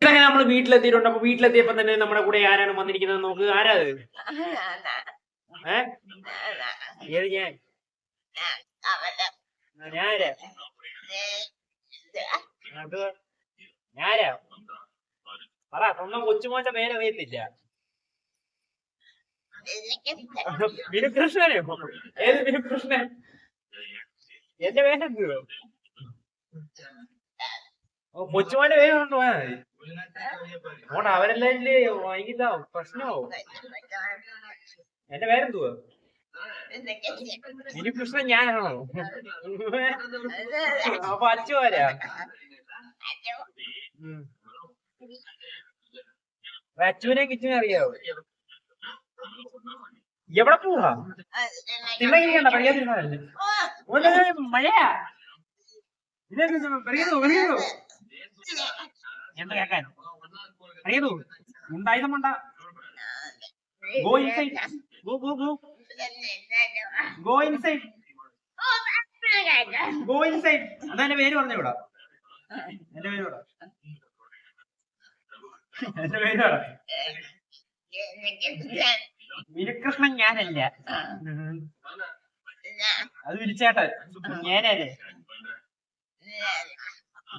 അങ്ങനെ നമ്മള് വീട്ടിലെത്തിയിട്ടുണ്ട്. അപ്പൊ വീട്ടിലെത്തിയപ്പോ തന്നെ നമ്മുടെ കൂടെ ആരാണ് വന്നിരിക്കുന്നത് നോക്ക്. ആരാ അത്? ഏത് ഞാൻ? ഞാനാ? അത് ഞാനാ? പറ, സ്വന്തം കൊച്ചുമോന്റെ പേരറിയത്തില്ല. വിനുകൃഷ്ണനോ? ഏത് വിനുകൃഷ്ണൻ? എന്റെ പേരെന്തുവോ? കൊച്ചുമോന്റെ പേര് കൊണ്ട് പോയാ മതി. ഓടാ, അവരെല്ലാം വൈകിട്ടാവും, പ്രശ്നമാവും. എന്റെ പേരെന്തുവാ? വിനുകൃഷ്ണൻ ഞാനാണോ? അപ്പൊ അച്ചു ആരാ? അച്ചുവിനെ കിച്ചുവിനെ അറിയാവോ? എവിടെ പോവാ? തിണ്ണകിരിക്കണ്ട, പറയാതിരുന്നല്ലേ. മഴയാ. എന്താ കേക്കാൻ അറിയതോ? ഉണ്ടായതും വേണ്ട. Go inside. Go go go go inside. Go inside. അതാ എന്റെ പേര് പറഞ്ഞൂടാ. എന്റെ പേര് പറ. എന്റെ പേര് പറ. വിനുകൃഷ്ണൻ ഞാനല്ല, അത് വിളിച്ചേട്ടൻ. ഞാനല്ലേ?